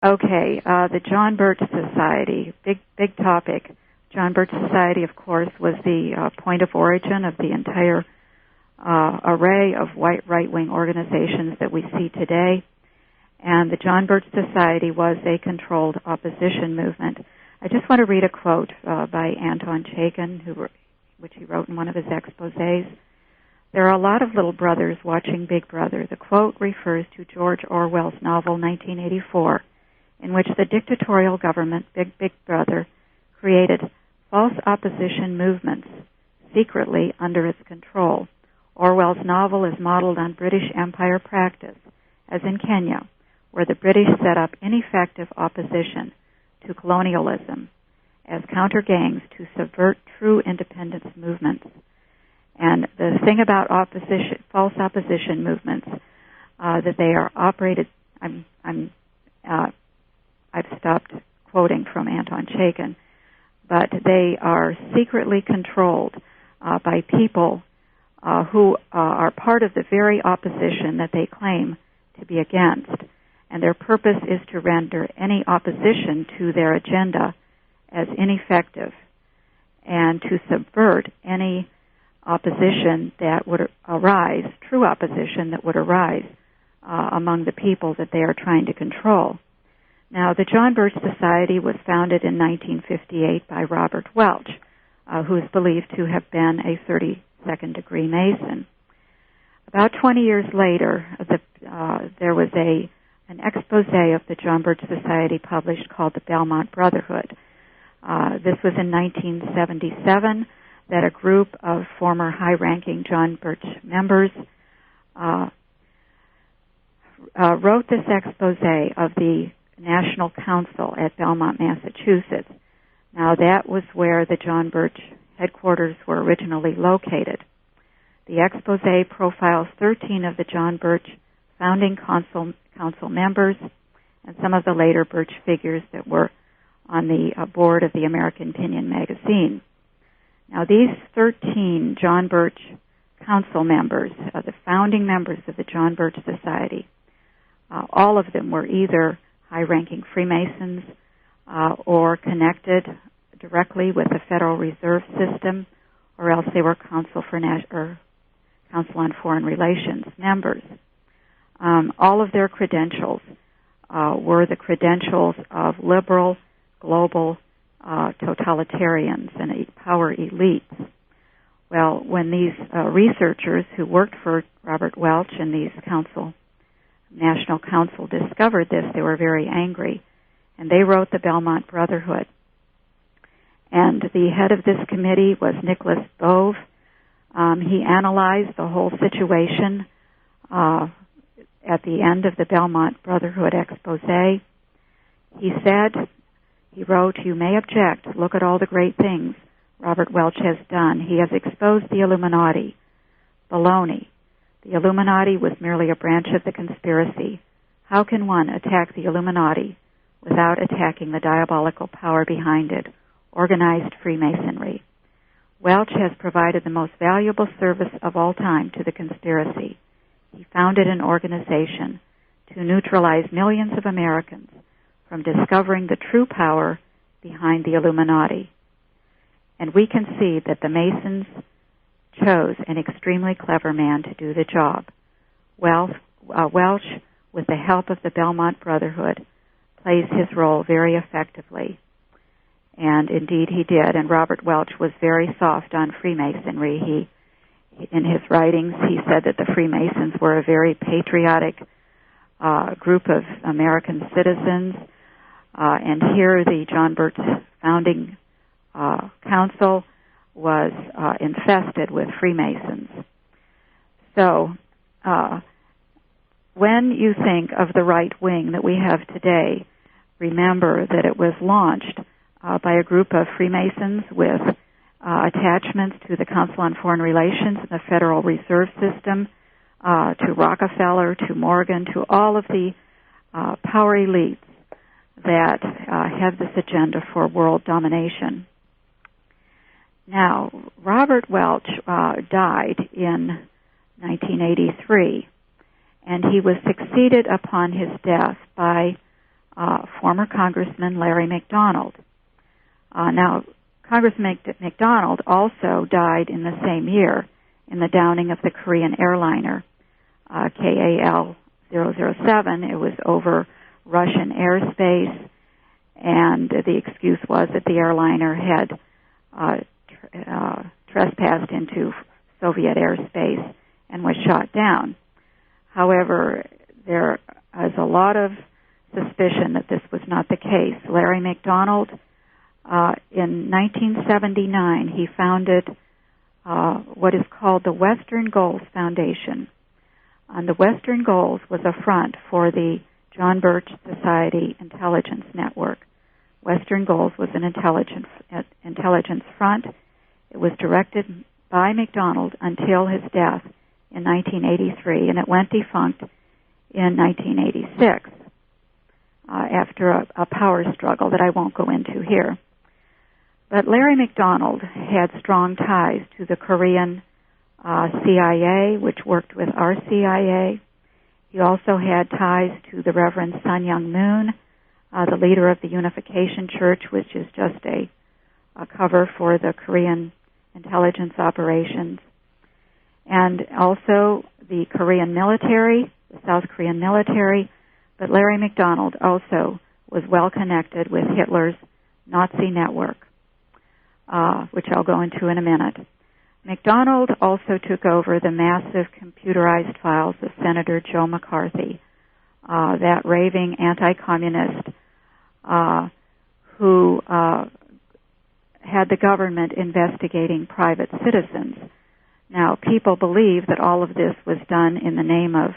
Okay, the John Birch Society, big topic. John Birch Society, of course, was the point of origin of the entire array of white right-wing organizations that we see today. And the John Birch Society was a controlled opposition movement. I just want to read a quote by Anton Chaikin, which he wrote in one of his exposés. There are a lot of little brothers watching Big Brother. The quote refers to George Orwell's novel 1984, in which the dictatorial government, Big Brother, created false opposition movements secretly under its control. Orwell's novel is modeled on British Empire practice, as in Kenya, where the British set up ineffective opposition to colonialism as counter-gangs to subvert true independence movements. And the thing about false opposition movements, that they are operated, I've stopped quoting from Anton Chaikin, but they are secretly controlled by people who are part of the very opposition that they claim to be against. And their purpose is to render any opposition to their agenda as ineffective and to subvert any opposition that would arise, true opposition that would arise among the people that they are trying to control. Now, the John Birch Society was founded in 1958 by Robert Welch, who is believed to have been a 32nd degree Mason. About 20 years later, there was an expose of the John Birch Society published called The Belmont Brotherhood. This was in 1977, that a group of former high-ranking John Birch members wrote this expose of the National Council at Belmont, Massachusetts. Now, that was where the John Birch headquarters were originally located. The expose profiles 13 of the John Birch founding council members and some of the later Birch figures that were on the board of the American Opinion magazine. Now, these 13 John Birch council members, the founding members of the John Birch Society, all of them were either high-ranking Freemasons or connected directly with the Federal Reserve System, or else they were Council on Foreign Relations members. All of their credentials were the credentials of liberal, global totalitarians and power elites. Well, when these researchers who worked for Robert Welch and these National Council discovered this, they were very angry, and they wrote the Belmont Brotherhood. And the head of this committee was Nicholas Bove. He analyzed the whole situation at the end of the Belmont Brotherhood expose. He said, he wrote, "You may object. Look at all the great things Robert Welch has done. He has exposed the Illuminati. Baloney. The Illuminati was merely a branch of the conspiracy. How can one attack the Illuminati without attacking the diabolical power behind it, organized Freemasonry? Welch has provided the most valuable service of all time to the conspiracy. He founded an organization to neutralize millions of Americans from discovering the true power behind the Illuminati. And we can see that the Masons chose an extremely clever man to do the job. Welch, with the help of the Belmont Brotherhood, plays his role very effectively. And indeed he did. And Robert Welch was very soft on Freemasonry. In his writings, he said that the Freemasons were a very patriotic group of American citizens. And here the John Birch founding council was infested with Freemasons. So when you think of the right wing that we have today, remember that it was launched by a group of Freemasons with attachments to the Council on Foreign Relations and the Federal Reserve System, to Rockefeller, to Morgan, to all of the power elites that have this agenda for world domination. Now, Robert Welch died in 1983, and he was succeeded upon his death by former Congressman Larry Mcdonald. Now, Congressman Mcdonald also died in the same year in the downing of the Korean airliner KAL-007. It was over Russian airspace, and the excuse was that the airliner had trespassed into Soviet airspace and was shot down. However, there is a lot of suspicion that this was not the case. Larry Mcdonald, in 1979, he founded what is called the Western Goals Foundation. And the Western Goals was a front for the John Birch Society Intelligence Network. Western Goals was an intelligence front. It was directed by McDonald until his death in 1983, and it went defunct in 1986 after a power struggle that I won't go into here. But Larry McDonald had strong ties to the Korean CIA, which worked with our CIA. He also had ties to the Reverend Sun Myung Moon, the leader of the Unification Church, which is just a cover for the Korean intelligence operations, and also the Korean military, the South Korean military. But Larry McDonald also was well connected with Hitler's Nazi network, which I'll go into in a minute. McDonald also took over the massive computerized files of Senator Joe McCarthy, that raving anti-communist who had the government investigating private citizens. Now, people believe that all of this was done in the name of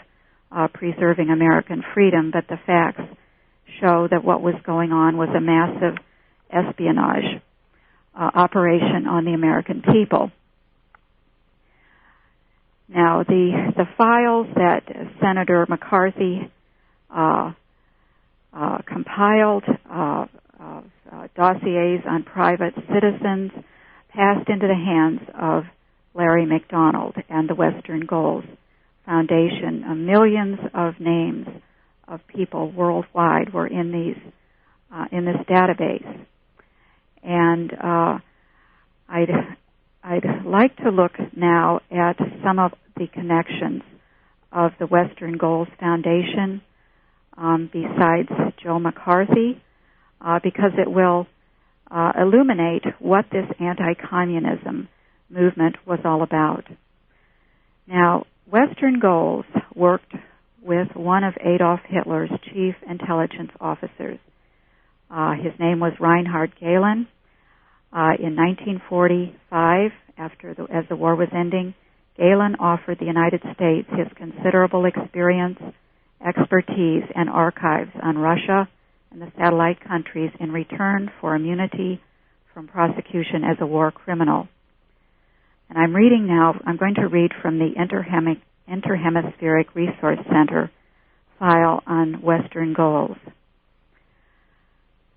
preserving American freedom, but the facts show that what was going on was a massive espionage operation on the American people. Now, the files that Senator McCarthy compiled, dossiers on private citizens, passed into the hands of Larry McDonald and the Western Goals Foundation. Millions of names of people worldwide were in this database, and I'd like to look now at some of the connections of the Western Goals Foundation besides Joe McCarthy, because it will illuminate what this anti-communism movement was all about. Now, Western Goals worked with one of Adolf Hitler's chief intelligence officers. His name was Reinhard Gehlen. In 1945, as the war was ending, Gehlen offered the United States his considerable experience, expertise, and archives on Russia and the satellite countries in return for immunity from prosecution as a war criminal. And I'm going to read from the Interhemispheric Resource Center file on Western Goals.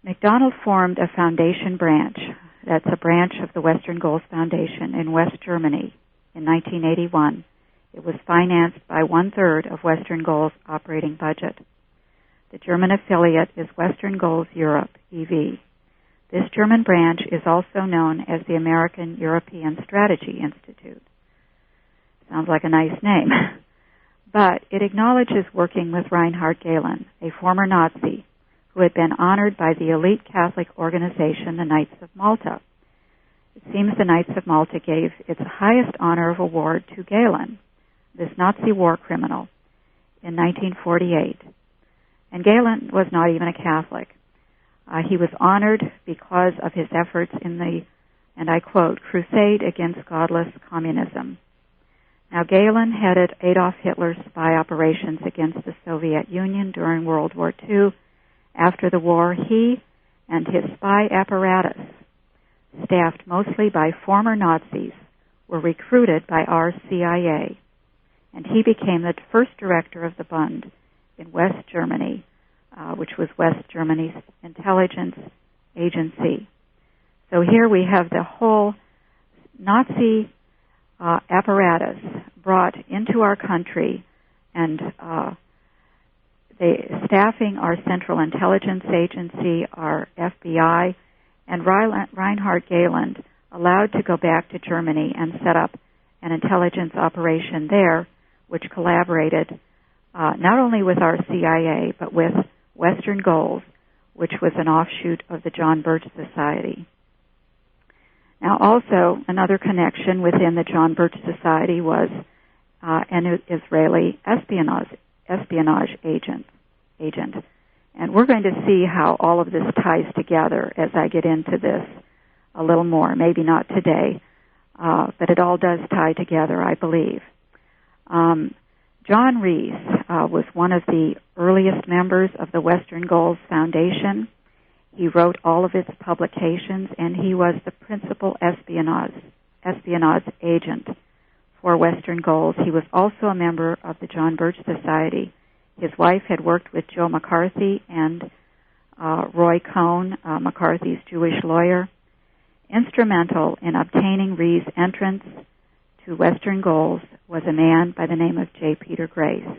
McDonald formed a foundation branch, that's a branch of the Western Goals Foundation in West Germany in 1981. It was financed by 1/3 of Western Goals' operating budget. The German affiliate is Western Goals Europe, EV. This German branch is also known as the American European Strategy Institute. Sounds like a nice name. But it acknowledges working with Reinhard Gehlen, a former Nazi, who had been honored by the elite Catholic organization, the Knights of Malta. It seems the Knights of Malta gave its highest honor of award to Gehlen, this Nazi war criminal, in 1948. And Gehlen was not even a Catholic. He was honored because of his efforts in the, and I quote, crusade against godless communism. Now, Gehlen headed Adolf Hitler's spy operations against the Soviet Union during World War II. After the war, he and his spy apparatus, staffed mostly by former Nazis, were recruited by our CIA, and he became the first director of the Bund in West Germany, which was West Germany's intelligence agency. So here we have the whole Nazi apparatus brought into our country, and staffing our Central Intelligence Agency, our FBI, and Reinhard Gehland allowed to go back to Germany and set up an intelligence operation there, which collaborated not only with our CIA, but with Western Goals, which was an offshoot of the John Birch Society. Now, also, another connection within the John Birch Society was an Israeli espionage agent. And we're going to see how all of this ties together as I get into this a little more. Maybe not today, but it all does tie together, I believe. John Rees was one of the earliest members of the Western Goals Foundation. He wrote all of its publications, and he was the principal espionage agent for Western Goals. He was also a member of the John Birch Society. His wife had worked with Joe McCarthy and Roy Cohn, McCarthy's Jewish lawyer. Instrumental in obtaining Rees' entrance to Western Goals was a man by the name of J. Peter Grace.